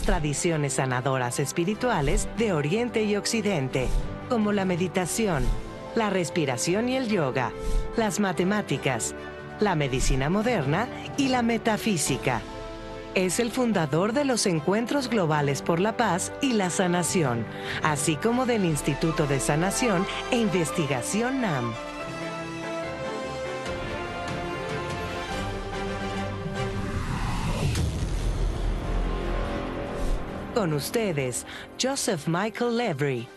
tradiciones sanadoras espirituales de Oriente y Occidente, como la meditación, la respiración y el yoga, las matemáticas, la medicina moderna y la metafísica. Es el fundador de los Encuentros Globales por la Paz y la Sanación, así como del Instituto de Sanación e Investigación NAM. Con ustedes, Joseph Michael Levry.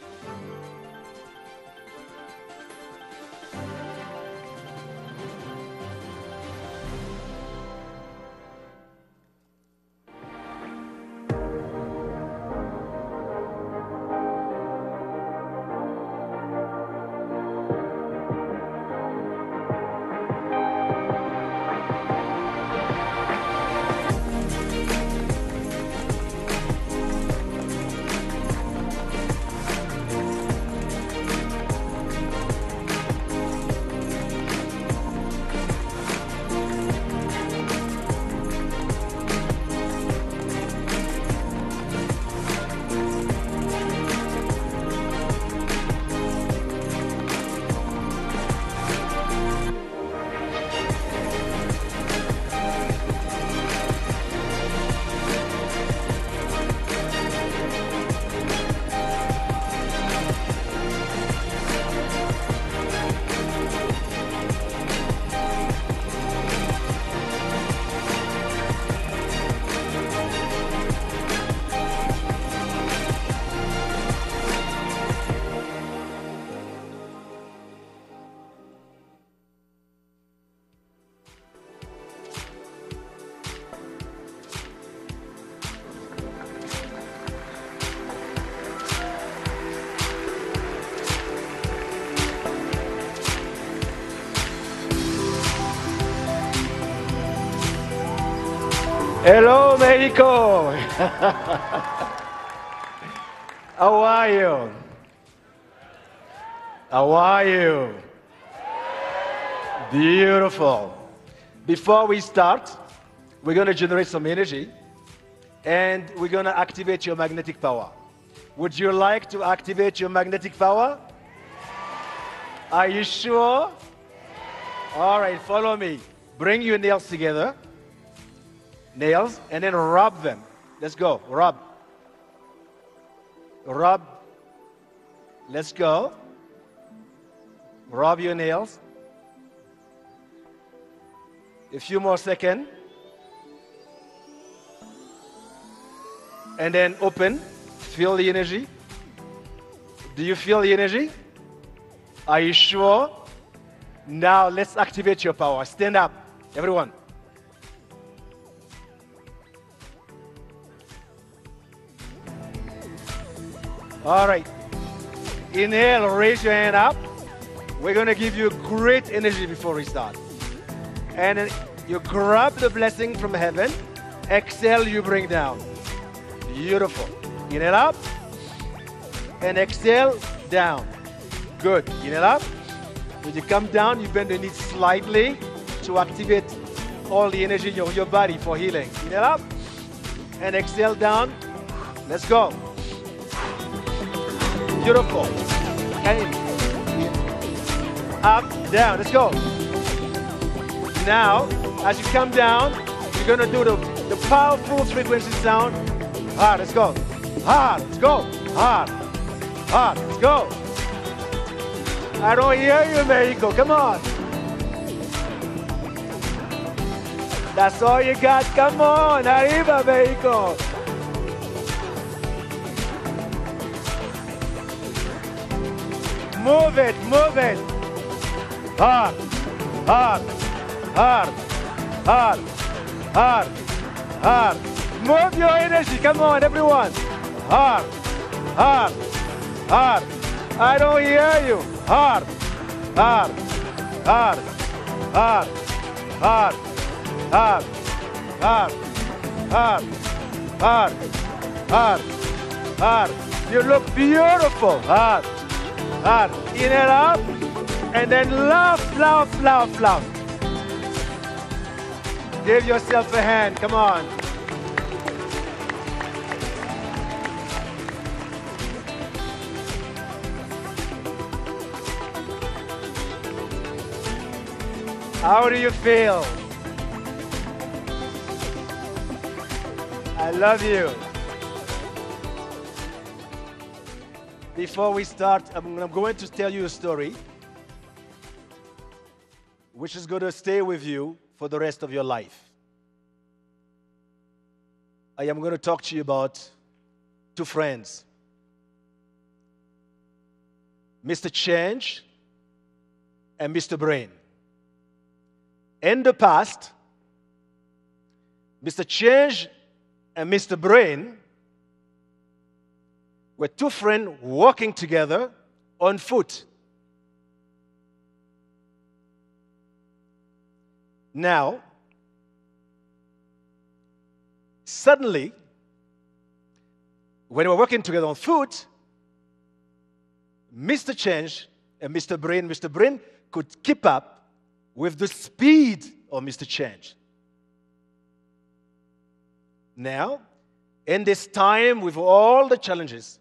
Hello, Mexico. How are you? How are you? Beautiful. Before we start, we're going to generate some energy and we're going to activate your magnetic power. Would you like to activate your magnetic power? Are you sure? All right, follow me. Bring your nails together. Nails, and then rub them. Let's go. Rub. Rub. Let's go. Rub your nails. A few more seconds. And then open. Feel the energy. Do you feel the energy? Are you sure? Now let's activate your power. Stand up, everyone. All right. Inhale, raise your hand up. We're going to give you great energy before we start. And then you grab the blessing from heaven. Exhale, you bring down. Beautiful. Inhale up. And exhale, down. Good. Inhale up. When you come down, you bend the knees slightly to activate all the energy of your body for healing. Inhale up. And exhale down. Let's go. Beautiful. And up, down. Let's go. Now, as you come down, you're going to do the powerful frequency sound. Hard, let's go. Hard, let's go. Hard, hard, let's go. I don't hear you, Mexico. Come on. That's all you got. Come on. Arriba, Mexico. Move it, move it. Hard, hard, hard, hard, hard, hard. Move your energy. Come on, everyone. Hard, hard, hard. I don't hear you. Hard, hard, hard, hard, hard, hard, hard, hard, hard, hard, hard. You look beautiful. Hard. Hard. Inhale up, and then laugh, laugh, laugh, laugh. Give yourself a hand. Come on. How do you feel? I love you. Before we start, I'm going to tell you a story which is going to stay with you for the rest of your life. I am going to talk to you about two friends, Mr. Change and Mr. Brain. In the past, Mr. Change and Mr. Brain were two friends walking together on foot. Now, suddenly, when they were working together on foot, Mr. Change and Mr. Brain could keep up with the speed of Mr. Change. Now, in this time with all the challenges,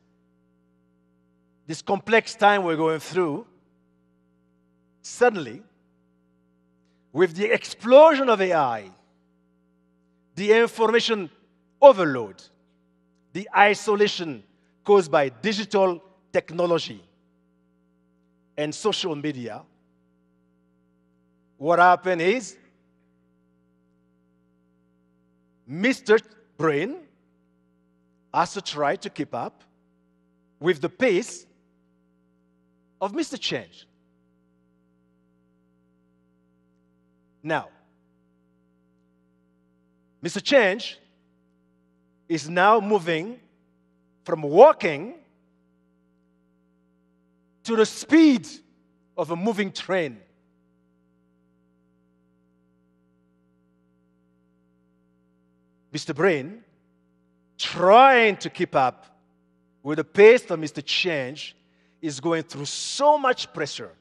this complex time we're going through, suddenly, with the explosion of AI, the information overload, the isolation caused by digital technology and social media, what happened is Mr. Brain has to try to keep up with the pace of Mr. Change. Now, Mr. Change is now moving from walking to the speed of a moving train. Mr. Brain, trying to keep up with the pace of Mr. Change, is going through so much pressure.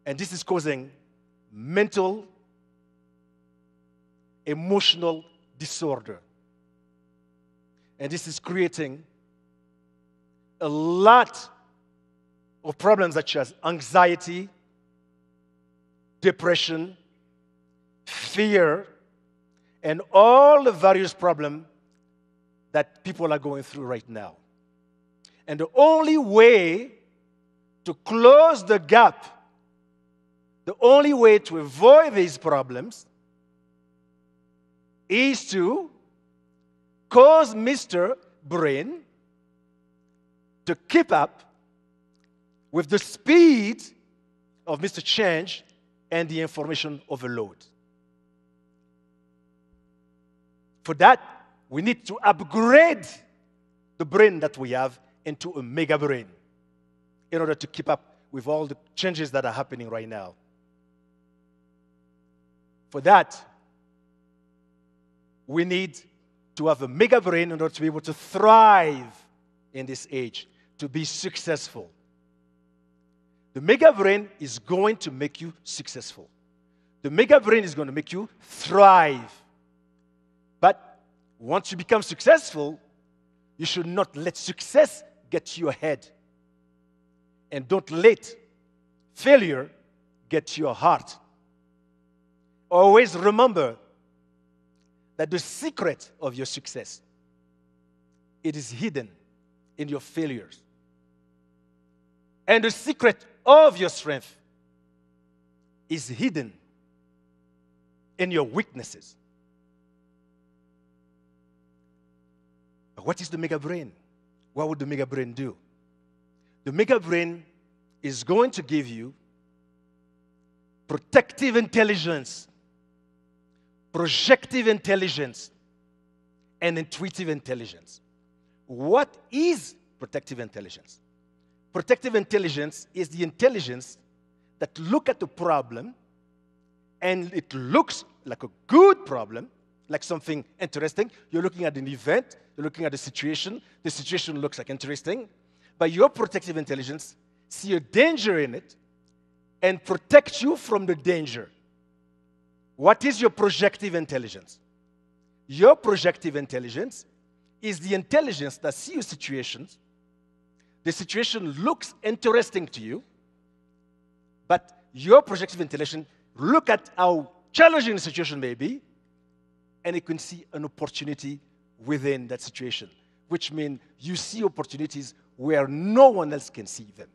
And this is causing mental, emotional disorder. And this is creating a lot of problems such as anxiety, depression, fear, and all the various problems that people are going through right now. And the only way to close the gap, the only way to avoid these problems is to cause Mr. Brain to keep up with the speed of Mr. Change and the information overload. For that, we need to upgrade the brain that we have into a mega brain in order to keep up with all the changes that are happening right now. For that, we need to have a mega brain in order to be able to thrive in this age, to be successful. The mega brain is going to make you successful. The mega brain is going to make you thrive. But once you become successful, you should not let success get to your head. And don't let failure get to your heart. Always remember that the secret of your success, it is hidden in your failures. And the secret of your strength is hidden in your weaknesses. But what is the mega brain? What would the mega brain do? The mega brain is going to give you protective intelligence, projective intelligence, and intuitive intelligence. What is protective intelligence? Protective intelligence is the intelligence that looks at the problem and it looks like a good problem, like something interesting. You're looking at an event, you're looking at a situation, the situation looks like interesting, but your protective intelligence sees a danger in it and protects you from the danger. What is your projective intelligence? Your projective intelligence is the intelligence that sees situations. The situation looks interesting to you, but your projective intelligence look at how challenging the situation may be, and it can see an opportunity within that situation, which means you see opportunities where no one else can see them.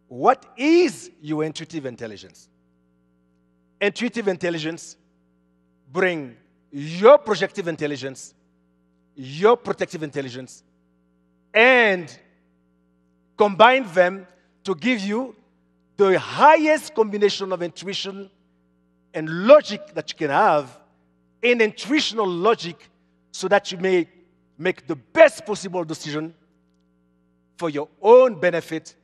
What is your intuitive intelligence? Intuitive intelligence brings your projective intelligence, your protective intelligence, and combine them to give you the highest combination of intuition and logic that you can have in intuitional logic so that you may make the best possible decision for your own benefit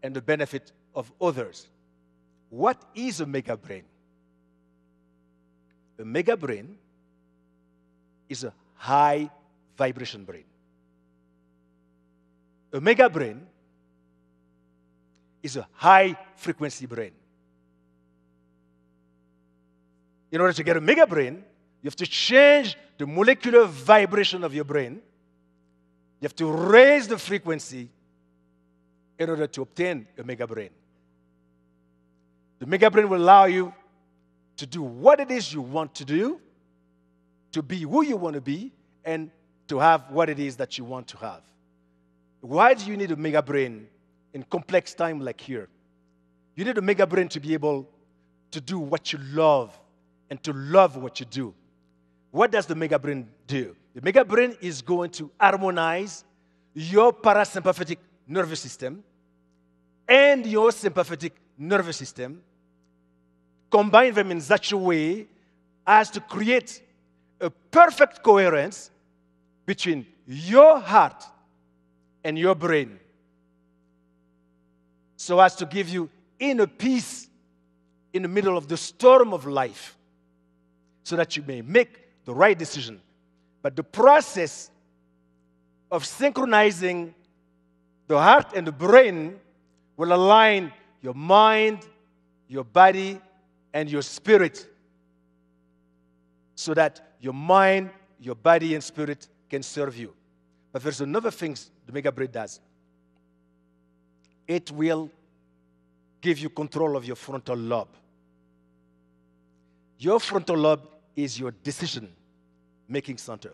and the benefit of others. What is a mega brain? A mega brain is a high vibration brain. A mega brain is a high frequency brain. In order to get a mega brain, you have to change the molecular vibration of your brain. You have to raise the frequency in order to obtain a mega brain. The mega brain will allow you to do what it is you want to do, to be who you want to be, and to have what it is that you want to have. Why do you need a mega brain in complex time like here? You need a mega brain to be able to do what you love and to love what you do. What does the mega brain do? The mega brain is going to harmonize your parasympathetic nervous system and your sympathetic nervous system, combine them in such a way as to create a perfect coherence between your heart and your brain, so as to give you inner peace in the middle of the storm of life, so that you may make the right decision. But the process of synchronizing the heart and the brain will align your mind, your body, and your spirit, so that your mind, your body, and spirit can serve you. But there's another thing the mega brain does. It will give you control of your frontal lobe. Your frontal lobe is your decision-making center.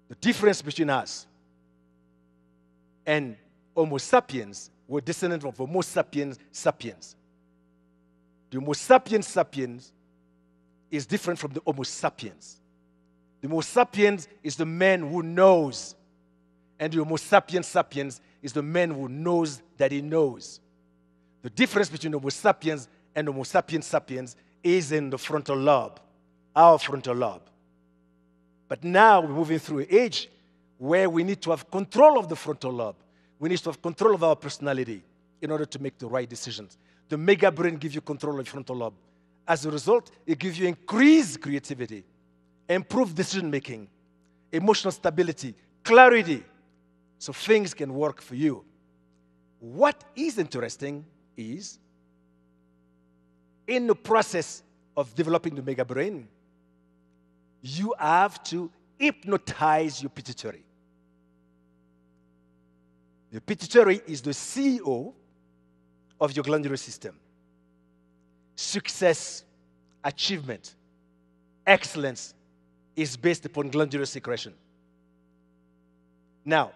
The difference between us and Homo sapiens, we're descendants of Homo sapiens sapiens. The Homo sapiens sapiens is different from the Homo sapiens. The Homo sapiens is the man who knows, and the Homo sapiens sapiens is the man who knows that he knows. The difference between Homo sapiens and Homo sapiens sapiens is in the frontal lobe, our frontal lobe. But now we're moving through an age where we need to have control of the frontal lobe. We need to have control of our personality in order to make the right decisions. The mega brain gives you control of the frontal lobe. As a result, it gives you increased creativity, improved decision-making, emotional stability, clarity, so things can work for you. What is interesting is, in the process of developing the mega brain, you have to hypnotize your pituitary. The pituitary is the CEO of your glandular system. Success, achievement, excellence is based upon glandular secretion. Now,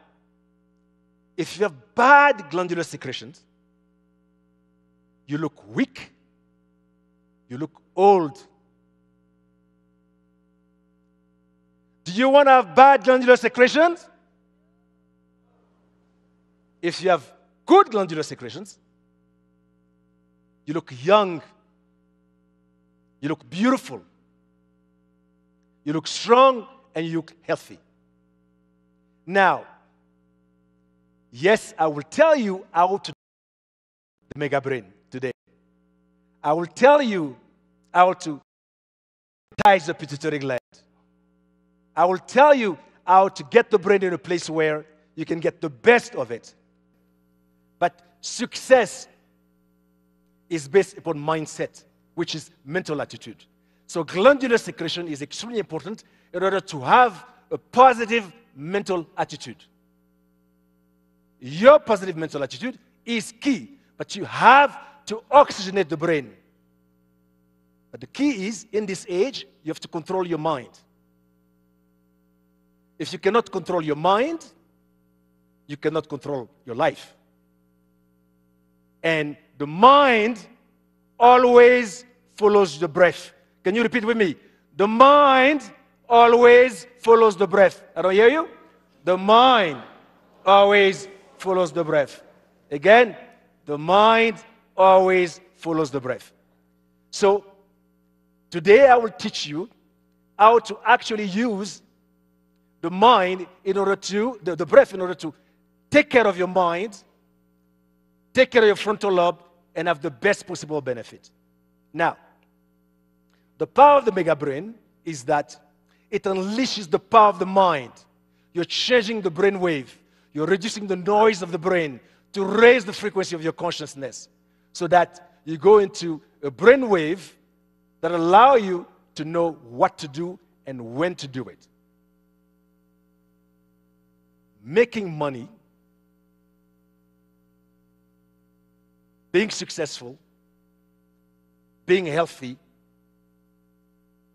if you have bad glandular secretions, you look weak, you look old. Do you want to have bad glandular secretions? If you have good glandular secretions, you look young, you look beautiful, you look strong, and you look healthy. Now, yes, I will tell you how to do the mega brain today. I will tell you how to hypnotize the pituitary gland. I will tell you how to get the brain in a place where you can get the best of it. But success is based upon mindset, which is mental attitude. So glandular secretion is extremely important in order to have a positive mental attitude. Your positive mental attitude is key. But you have to oxygenate the brain. But the key is, in this age, you have to control your mind. If you cannot control your mind, you cannot control your life. And the mind always follows the breath. Can you repeat with me? The mind always follows the breath. I don't hear you. The mind always follows the breath. Again, the mind always follows the breath. So, today I will teach you how to actually use the mind in order to, the breath in order to take care of your mind, take care of your frontal lobe, and have the best possible benefit. Now, the power of the mega brain is that it unleashes the power of the mind. You're changing the brain wave. You're reducing the noise of the brain to raise the frequency of your consciousness so that you go into a brain wave that allow you to know what to do and when to do it. Making money, being successful, being healthy,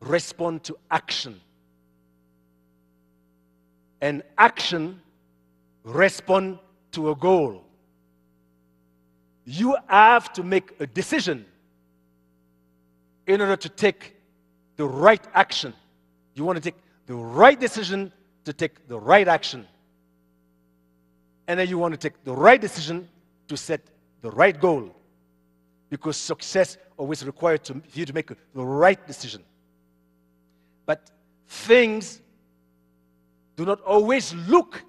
respond to action. And action respond to a goal. You have to make a decision in order to take the right action. You want to take the right decision to take the right action. And then you want to take the right decision to set the right goal. Because success always requires you to make the right decision. But things do not always look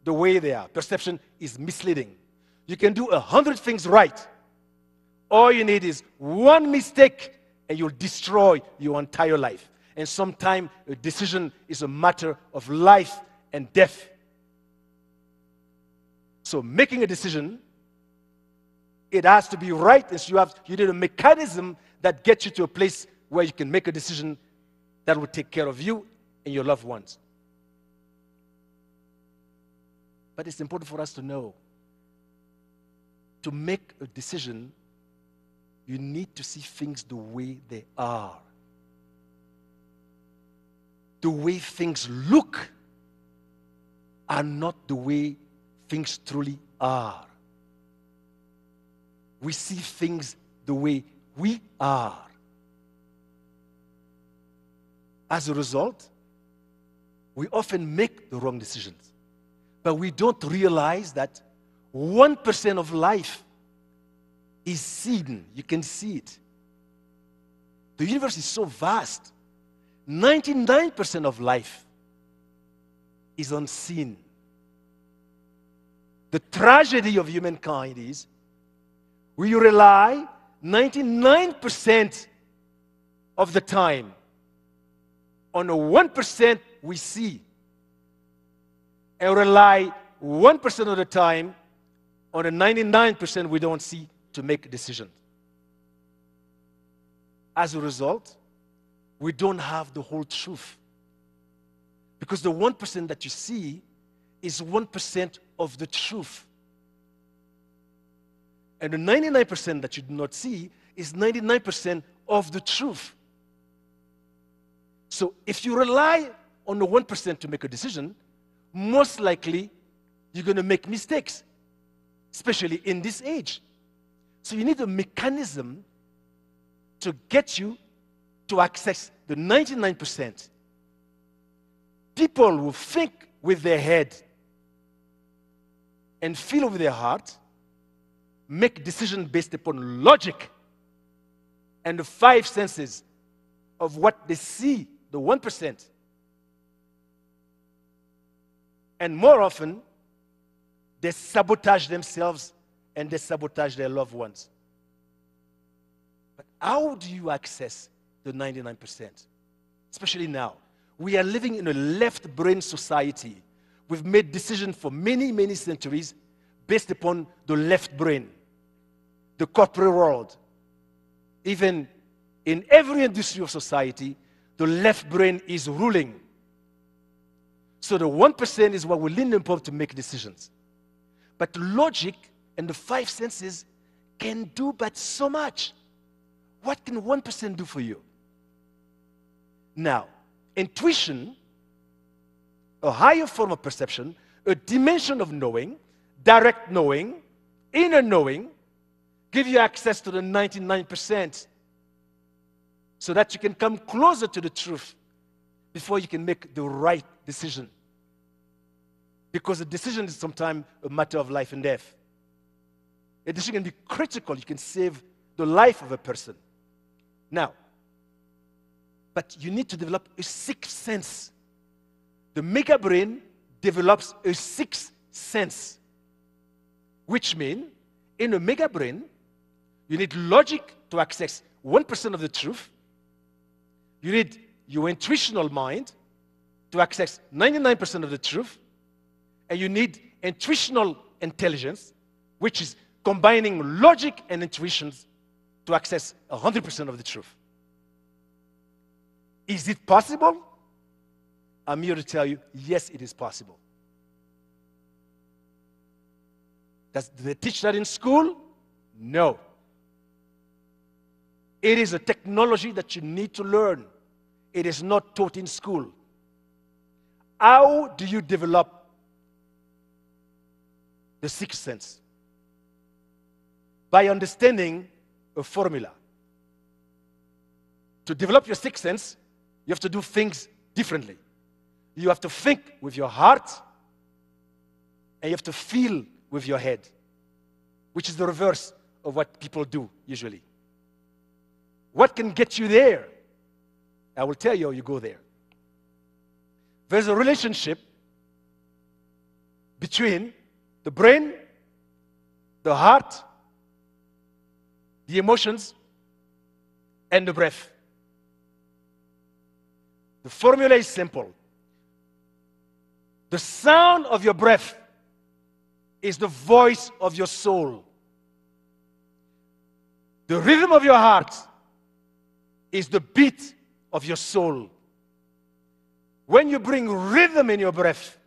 the way they are. Perception is misleading. You can do 100 things right. All you need is one mistake and you'll destroy your entire life. And sometimes a decision is a matter of life and death. So making a decision, it has to be right. And so you need a mechanism that gets you to a place where you can make a decision that will take care of you and your loved ones. But it's important for us to know, to make a decision, you need to see things the way they are. The way things look are not the way things truly are. We see things the way we are. As a result, we often make the wrong decisions. But we don't realize that 1% of life is seen. You can see it. The universe is so vast. 99% of life is unseen. The tragedy of humankind is we rely 99% of the time on a 1% we see, and rely 1% of the time on the 99% we don't see to make decisions. As a result, we don't have the whole truth. Because the 1% that you see is 1% of the truth. And the 99% that you do not see is 99% of the truth. So if you rely on the 1% to make a decision, most likely you're going to make mistakes, especially in this age. So you need a mechanism to get you to access the 99%. People who think with their head and feel with their heart make decisions based upon logic and the 5 senses of what they see, the 1%. And more often, they sabotage themselves and they sabotage their loved ones. But how do you access the 99%? Especially now. We are living in a left brain society. We've made decisions for many, many centuries based upon the left brain, the corporate world. Even in every industry of society, the left brain is ruling. So the 1% is what we lean upon to make decisions. But logic and the five senses can do but so much. What can 1% do for you? Now, intuition, a higher form of perception, a dimension of knowing, direct knowing, inner knowing, give you access to the 99% so that you can come closer to the truth before you can make the right decision. Because a decision is sometimes a matter of life and death. A decision can be critical. You can save the life of a person. Now, but you need to develop a sixth sense. The mega brain develops a sixth sense, which means in a mega brain, you need logic to access 1% of the truth. You need your intuitional mind to access 99% of the truth. And you need intuitional intelligence, which is combining logic and intuitions to access 100% of the truth. Is it possible? I'm here to tell you, yes, it is possible. Do they teach that in school? No. It is a technology that you need to learn. It is not taught in school. How do you develop the sixth sense? By understanding a formula. To develop your sixth sense, you have to do things differently. You have to think with your heart, and you have to feel with your head, which is the reverse of what people do usually. What can get you there? I will tell you how you go there. There's a relationship between the brain, the heart, the emotions, and the breath. The formula is simple. The sound of your breath is the voice of your soul. The rhythm of your heart is the beat of your soul. When you bring rhythm in your breath,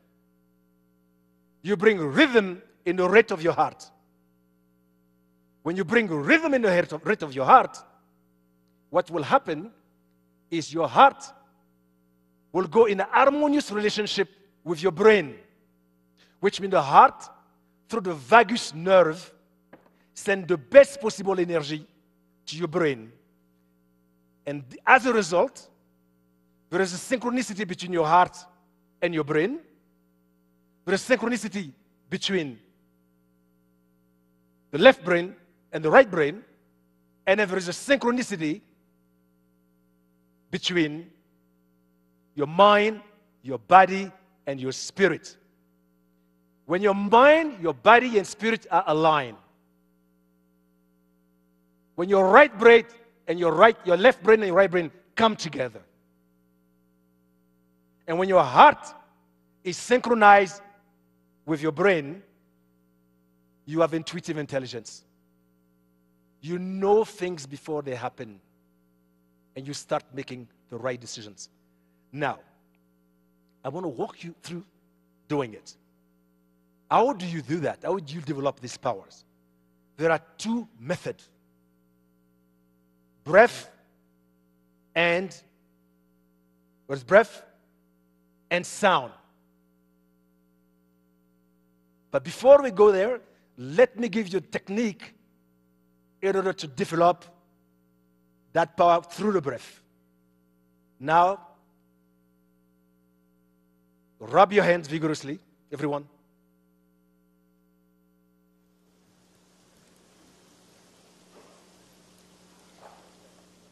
you bring rhythm in the rate of your heart. When you bring rhythm in the rate of your heart, what will happen is your heart will go in a harmonious relationship with your brain, which means the heart, through the vagus nerve, sends the best possible energy to your brain. And as a result, there is a synchronicity between your heart and your brain. There is synchronicity between the left brain and the right brain. And then there is a synchronicity between your mind, your body, and your spirit. When your mind, your body, and spirit are aligned, when your right brain and your left brain and your right brain come together, and when your heart is synchronized with your brain, you have intuitive intelligence. You know things before they happen, and you start making the right decisions. Now, I want to walk you through doing it. How do you do that? How do you develop these powers? There are two methods. Breath and, what is breath? And sound. But before we go there, let me give you a technique in order to develop that power through the breath. Now, rub your hands vigorously, everyone.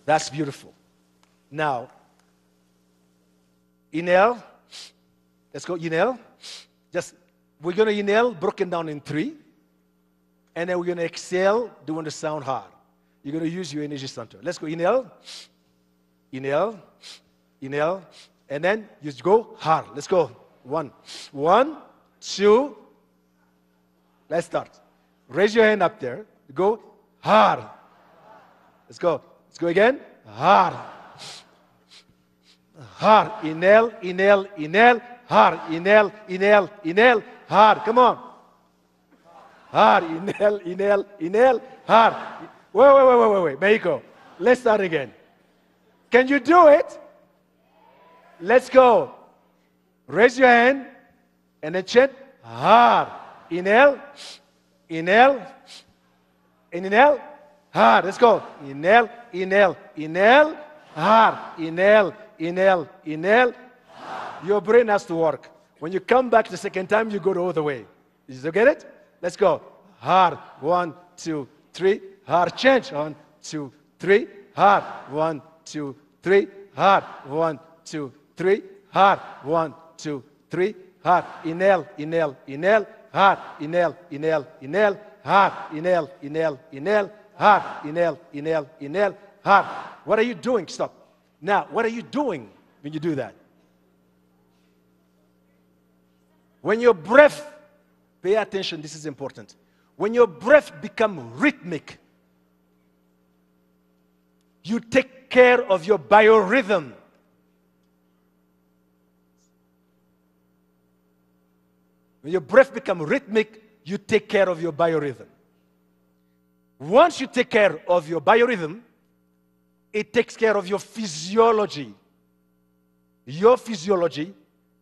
That's beautiful. Now, inhale. Let's go, inhale. We're going to inhale, broken down in 3. And then we're going to exhale, doing the sound hard. You're going to use your energy center. Let's go, inhale. Inhale. Inhale. And then you go hard. Let's go. 1, 2. Let's start. Raise your hand up there. Go hard. Let's go. Let's go again. Hard. Hard. Inhale, inhale, inhale. Hard. Inhale, inhale, inhale. Hard. Come on. hard. Inhale, inhale, inhale, hard. Wait. Mexico. Let's start again. Can you do it? Let's go. Raise your hand and then chant hard. Inhale, inhale, inhale, hard. Let's go. Inhale, inhale, inhale, hard. Inhale, inhale, inhale. Your brain has to work. When you come back the second time, you go the other way. Did you get it? Let's go. Hard. 1, 2, 3. Hard. Change. 1, 2, 3. Hard. 1, 2, 3. Hard. 1, 2, 3. Hard. 1, 2, 3. Hard. Inhale, inhale, inhale. Hard. Inhale, inhale, inhale. Hard. Inhale, inhale, inhale. Hard. Inhale, inhale, inhale. Hard. What are you doing? Stop. Now, what are you doing when you do that? When your breath, pay attention, this is important. When your breath becomes rhythmic, you take care of your biorhythm. When your breath becomes rhythmic, you take care of your biorhythm. Once you take care of your biorhythm, it takes care of your physiology. Your physiology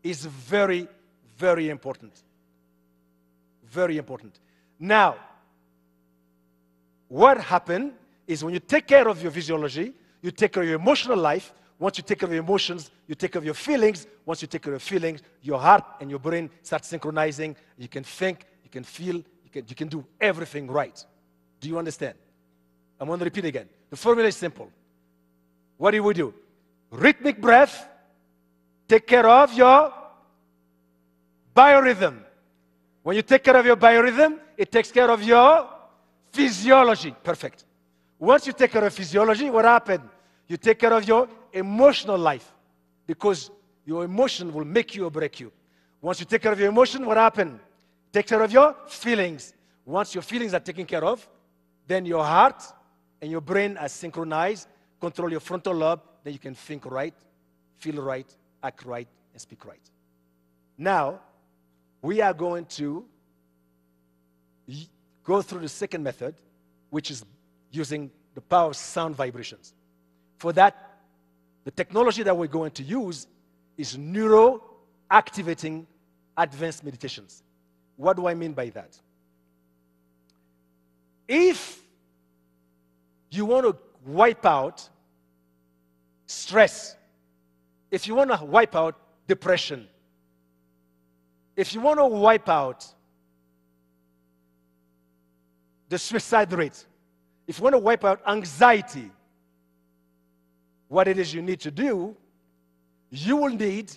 is very, very important. Very important. Now, what happens is when you take care of your physiology, you take care of your emotional life. Once you take care of your emotions, you take care of your feelings. Once you take care of your feelings, your heart and your brain start synchronizing. You can think, you can feel, you can do everything right. Do you understand? I'm going to repeat again. The formula is simple. What do we do? Rhythmic breath, take care of your biorhythm. When you take care of your biorhythm, it takes care of your physiology. Perfect. Once you take care of physiology, what happens? You take care of your emotional life, because your emotion will make you or break you. Once you take care of your emotion, what happens? Take care of your feelings. Once your feelings are taken care of, then your heart and your brain are synchronized, control your frontal lobe, then you can think right, feel right, act right, and speak right. Now, we are going to go through the second method, which is using the power of sound vibrations. For that, the technology that we're going to use is neuro-activating advanced meditations. What do I mean by that? If you want to wipe out stress, if you want to wipe out depression, if you want to wipe out the suicide rate, if you want to wipe out anxiety, what it is you need to do, you will need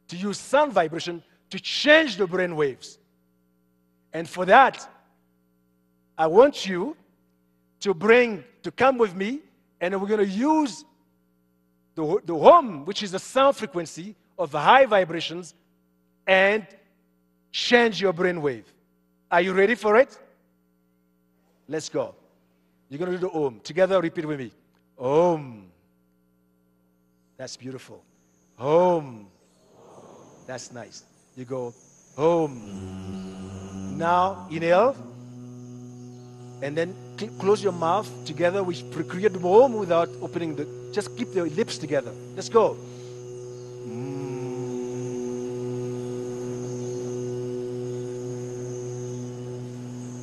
to use sound vibration to change the brain waves. And for that, I want you to come with me, and we're going to use the hum, which is the sound frequency of high vibrations, and change your brain wave. Are you ready for it? Let's go. You're going to do the Om. Together, repeat with me. Om. That's beautiful. Om. That's nice. You go, Om. Now, inhale. And then close your mouth. Together, we create the Om without opening the... Just keep the lips together. Let's go.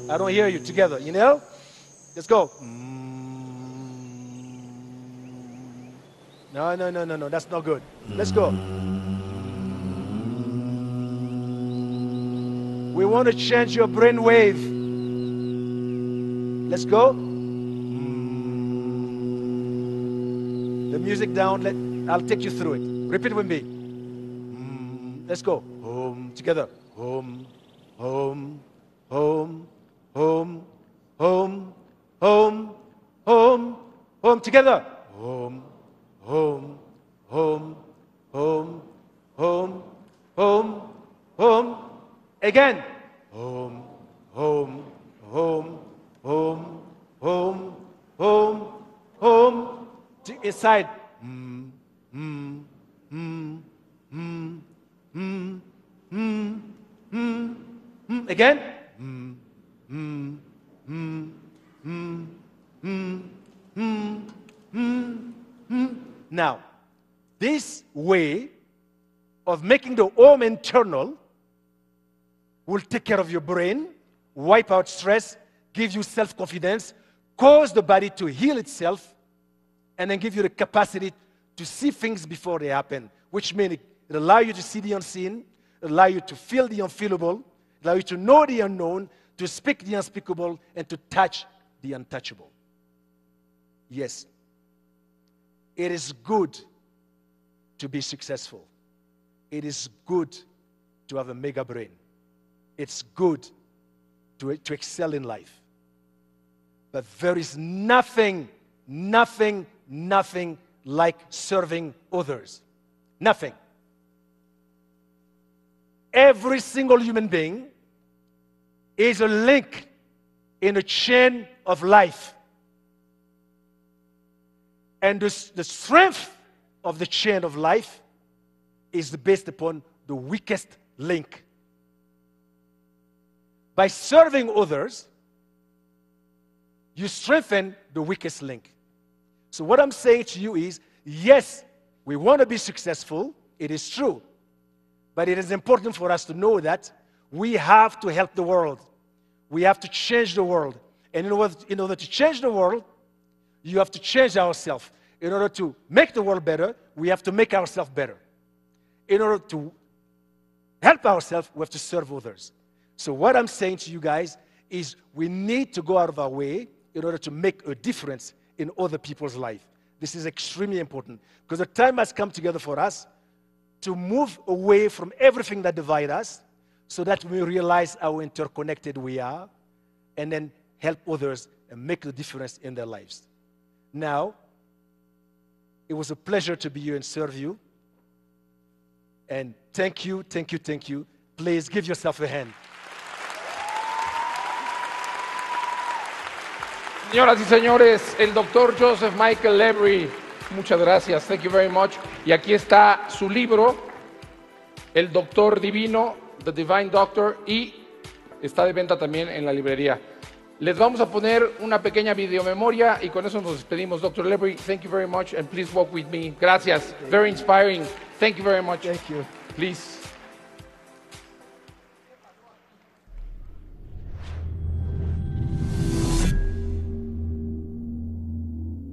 I don't hear you. Together. Inhale. Let's go. No. That's not good. Let's go. We want to change your brain wave. Let's go. The music down. I'll take you through it. Repeat with me. Let's go. Home. Together. Home. Home. Home. Home. Home. Home. Home. Home. Together. Home. Home, home, home, home, home, home. Again. Home, home, home, home, home, home, home. Inside. Again. this way of making the home internal will take care of your brain, wipe out stress, give you self-confidence, cause the body to heal itself, and then give you the capacity to see things before they happen, which means it allows you to see the unseen, it allows you to feel the unfeelable, it allows you to know the unknown, to speak the unspeakable, and to touch the untouchable. Yes, it is good to be successful. It is good to have a mega brain. It's good to excel in life. But there is nothing like serving others. Nothing. Every single human being is a link in a chain of life. And the strength of the chain of life is based upon the weakest link. By serving others, you strengthen the weakest link. So what I'm saying to you is, yes, we want to be successful. It is true. But it is important for us to know that we have to help the world. We have to change the world. And in order to change the world, you have to change ourselves. In order to make the world better, we have to make ourselves better. In order to help ourselves, we have to serve others. So what I'm saying to you guys is we need to go out of our way in order to make a difference in other people's life. This is extremely important because the time has come together for us to move away from everything that divides us so that we realize how interconnected we are and then help others and make a difference in their lives. Now, it was a pleasure to be here and serve you. And thank you, thank you, thank you. Please give yourself a hand. Señoras y señores, el doctor Joseph Michael Lebry, muchas gracias, thank you very much. Y aquí está su libro, El Doctor Divino, The Divine Doctor, y está de venta también en la librería. Les vamos a poner una pequeña videomemoria y con eso nos despedimos. Dr. Lebry, thank you very much and please walk with me. Gracias, very inspiring. Thank you very much. Thank you. Please.